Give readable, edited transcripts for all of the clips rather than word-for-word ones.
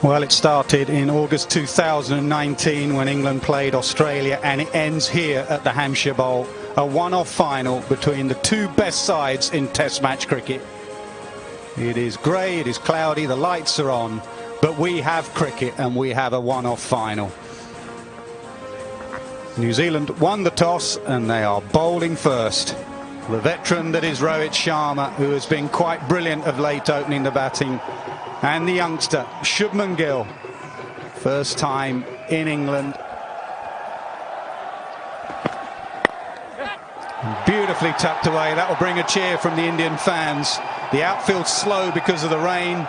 Well, it started in August 2019 when England played Australia, and it ends here at the Hampshire Bowl, a one-off final between the two best sides in Test match cricket. It is grey, it is cloudy, the lights are on, but we have cricket and we have a one-off final. New Zealand won the toss and they are bowling first. The veteran that is Rohit Sharma, who has been quite brilliant of late opening the batting, and the youngster Shubman Gill, first time in England. Beautifully tucked away. That will bring a cheer from the Indian fans. The outfield slow because of the rain.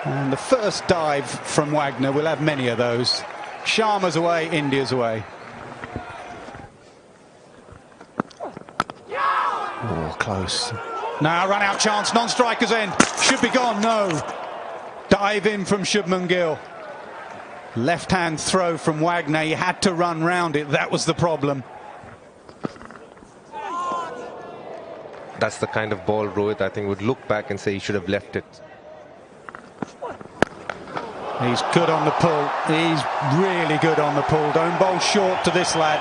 And the first dive from Wagner, we'll have many of those. Sharma's away, India's away. Oh, close. Now run out chance, non-strikers end. Should be gone, no. Dive in from Shubman Gill. Left-hand throw from Wagner. He had to run round it. That was the problem. That's the kind of ball Rohit, I think, would look back and say he should have left it. He's good on the pull. He's really good on the pull. Don't bowl short to this lad.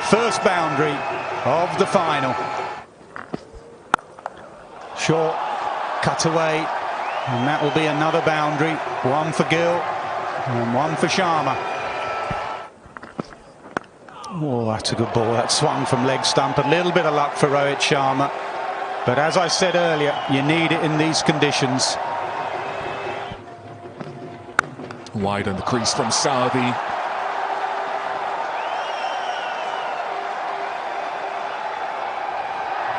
First boundary of the final. Short, cut away, and that will be another boundary. One for Gill and one for Sharma. Oh, that's a good ball. That swung from leg stump. A little bit of luck for Rohit Sharma. But as I said earlier, you need it in these conditions. Wide on the crease from Southee.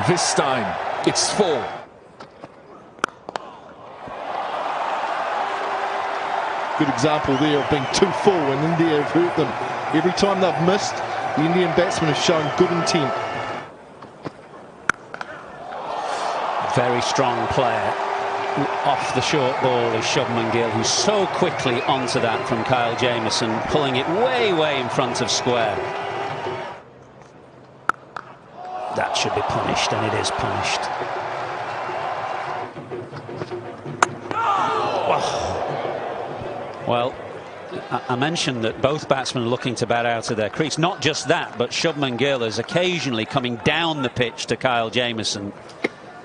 This time, it's 4. Good example there of being too full when India have hurt them. Every time they've missed, the Indian batsmen have shown good intent. Very strong player. Off the short ball is Shubman Gill, who's so quickly onto that from Kyle Jamieson, pulling it way, way in front of square. That should be punished, and it is punished. Well, I mentioned that both batsmen are looking to bat out of their crease. Not just that, but Shubman Gill is occasionally coming down the pitch to Kyle Jamieson.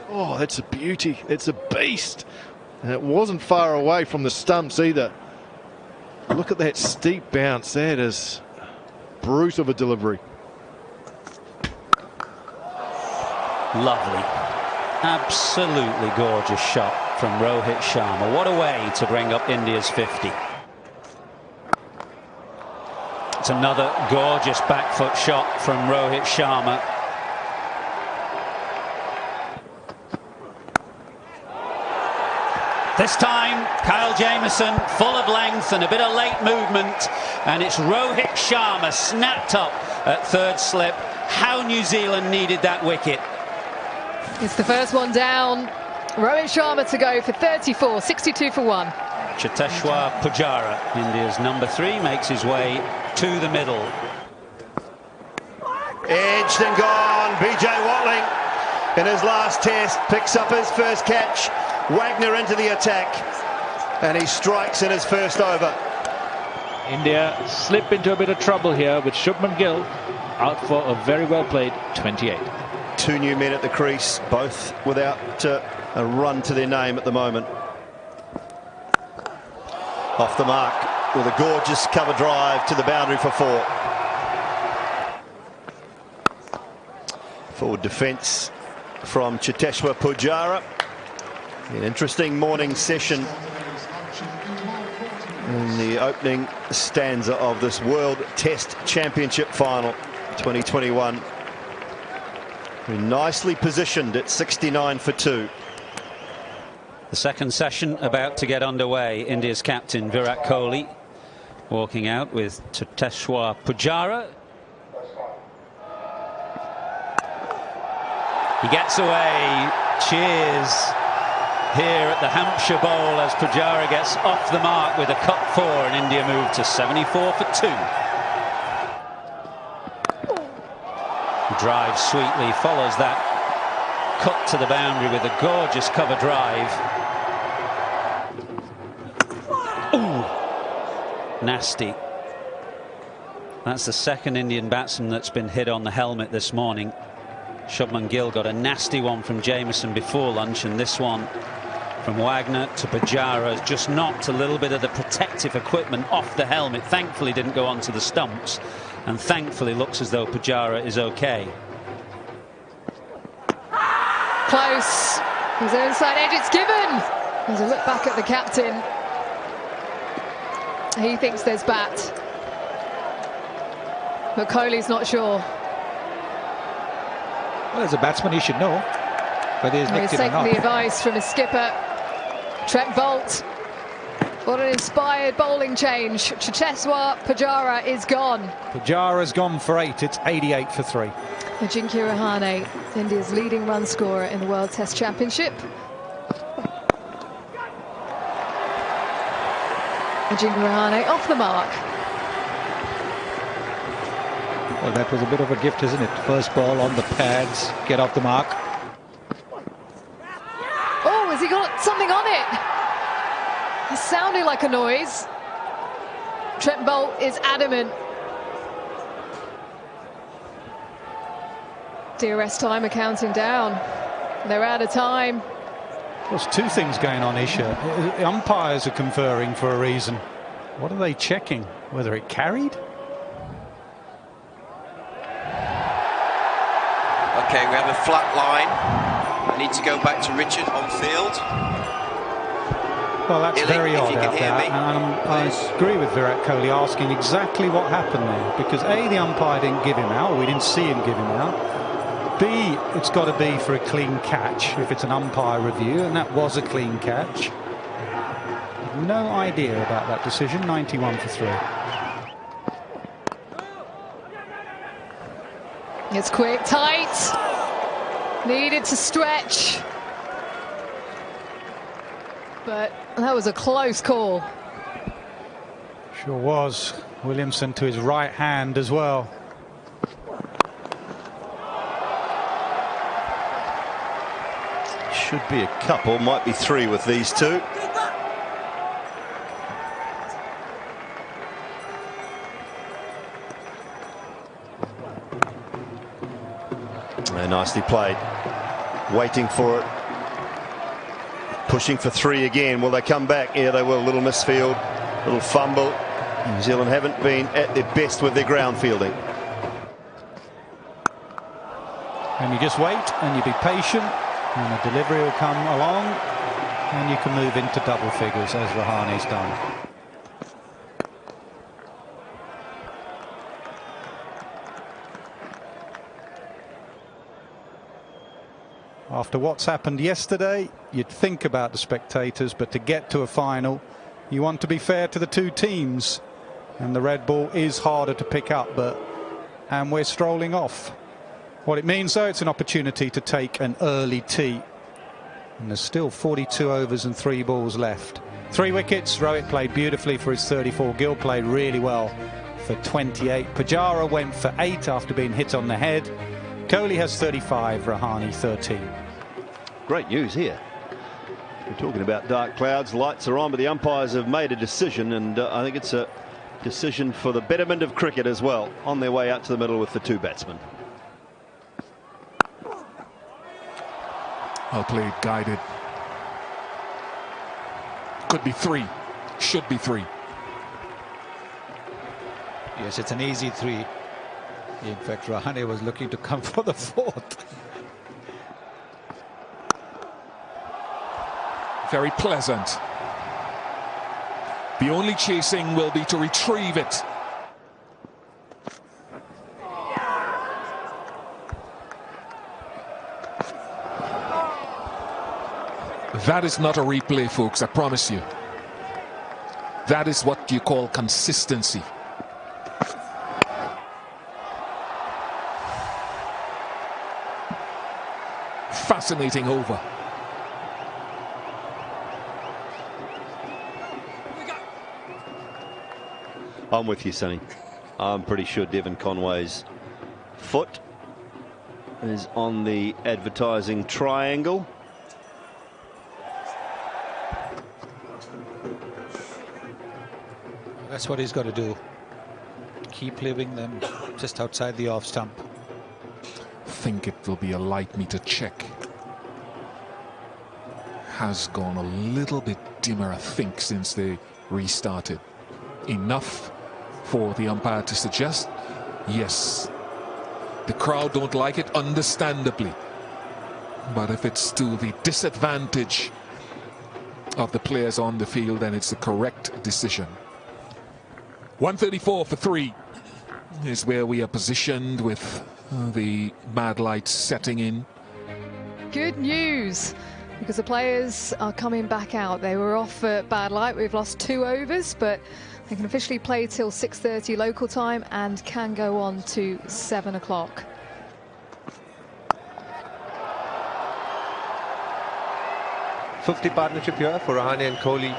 Oh, that's a beauty. It's a beast. And it wasn't far away from the stumps either. Look at that steep bounce. That is brute of a delivery. Lovely. Absolutely gorgeous shot from Rohit Sharma. What a way to bring up India's 50. It's another gorgeous back foot shot from Rohit Sharma. This time, Kyle Jamieson, full of length and a bit of late movement, and it's Rohit Sharma snapped up at third slip. How New Zealand needed that wicket. It's the first one down. Rohit Sharma to go for 34, 62 for 1. Cheteshwar Pujara, India's number 3, makes his way to the middle. Edged and gone. BJ Watling in his last test picks up his first catch. Wagner into the attack, and he strikes in his first over. India slip into a bit of trouble here with Shubman Gill out for a very well played 28. 2 new men at the crease, both without a run to their name at the moment. Off the mark with a gorgeous cover drive to the boundary for 4. Forward defence from Cheteshwar Pujara. An interesting morning session in the opening stanza of this World Test Championship final 2021. We're nicely positioned at 69 for 2. The second session about to get underway. India's captain Virat Kohli walking out with Cheteshwar Pujara. He gets away. Cheers here at the Hampshire Bowl as Pujara gets off the mark with a cut 4, and India move to 74 for 2. He drives sweetly, follows that cut to the boundary with a gorgeous cover drive. nasty. That's the second Indian batsman that's been hit on the helmet this morning. Shubman Gill got a nasty one from Jamieson before lunch, and this one from Wagner to Pujara just knocked a little bit of the protective equipment off the helmet. Thankfully didn't go onto the stumps, and thankfully looks as though Pujara is okay. Close. He's inside edge. It's given. There's a look back at the captain. He thinks there's bat, but Kohli's not sure. Well, as a batsman, he should know whether he's nicked it or taking not. the advice from his skipper, Trent Boult. What an inspired bowling change. Cheteshwar Pujara is gone. Pujara's gone for 8. It's 88 for 3. Ajinkya Rahane, India's leading run scorer in the World Test Championship. Ajinkya Rahane off the mark. Well, that was a bit of a gift, isn't it? First ball on the pads, get off the mark. Oh, has he got something on it? It sounded like a noise. Trent Boult is adamant. DRS timer counting down. They're out of time. There's two things going on, Isha. The umpires are conferring for a reason. What are they checking? Whether it carried? Okay, we have a flat line. I need to go back to Richard on field. Well, that's Illy, very if odd you can out hear there. me, And I agree with Virat Kohli asking exactly what happened there. Because A, the umpire didn't give him out, or we didn't see him give him out. B, it's got to be for a clean catch if it's an umpire review, and that was a clean catch. No idea about that decision. 91 for 3. It's quick, tight. Needed to stretch. But that was a close call. Sure was. Williamson to his right hand as well. Should be a couple, might be 3 with these two. And nicely played. Waiting for it. Pushing for 3 again. Will they come back? Yeah, they will. Little misfield, little fumble. New Zealand haven't been at their best with their ground fielding. And you just wait and you be patient, and the delivery will come along, and you can move into double figures as Rahane's done. After what's happened yesterday, you'd think about the spectators, but to get to a final, you want to be fair to the two teams. And the red ball is harder to pick up, and we're strolling off. What it means, though, it's an opportunity to take an early tee. And there's still 42 overs and 3 balls left. 3 wickets. Rohit played beautifully for his 34. Gill played really well for 28. Pujara went for 8 after being hit on the head. Kohli has 35, Rahane 13. Great news here. We're talking about dark clouds, lights are on, but the umpires have made a decision, and I think it's a decision for the betterment of cricket as well, on their way out to the middle with the 2 batsmen. Well played, guided. Could be 3. Should be 3. Yes, it's an easy 3. In fact, Rahane was looking to come for the 4th. Very pleasant. The only chasing will be to retrieve it. That is not a replay, folks, I promise you. That is what you call consistency. Fascinating over. I'm with you, Sonny. I'm pretty sure Devon Conway's foot is on the advertising triangle. That's what he's got to do. Keep leaving them just outside the off stump. Think it will be a light meter check. Has gone a little bit dimmer, I think, since they restarted. Enough for the umpire to suggest, yes. The crowd don't like it, understandably. But if it's to the disadvantage of the players on the field, then it's the correct decision. 134 for 3 is where we are positioned with the bad lights setting in. Good news, because the players are coming back out. They were off at bad light. We've lost 2 overs, but they can officially play till 6:30 local time and can go on to 7 o'clock. .50 partnership here for Rahane and Kohli.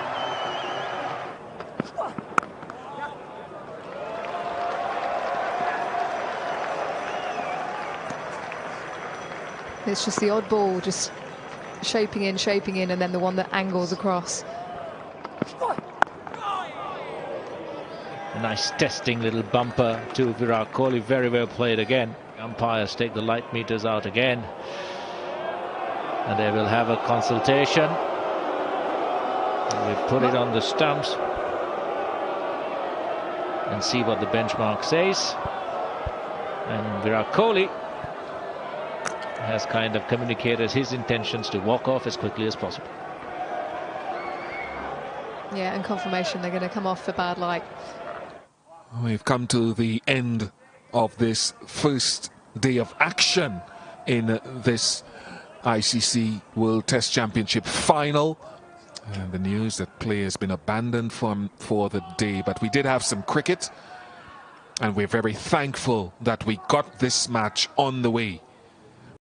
It's just the odd ball, just shaping in, and then the one that angles across. A nice testing little bumper to Virat Kohli. Very well played again. Umpires take the light meters out again. And they will have a consultation. We put it on the stumps and see what the benchmark says. And Virat Kohli has kind of communicated his intentions to walk off as quickly as possible. Yeah, and confirmation they're going to come off for bad light. We've come to the end of this first day of action in this ICC World Test Championship final. And the news that play has been abandoned for the day. But we did have some cricket, and we're very thankful that we got this match on the way.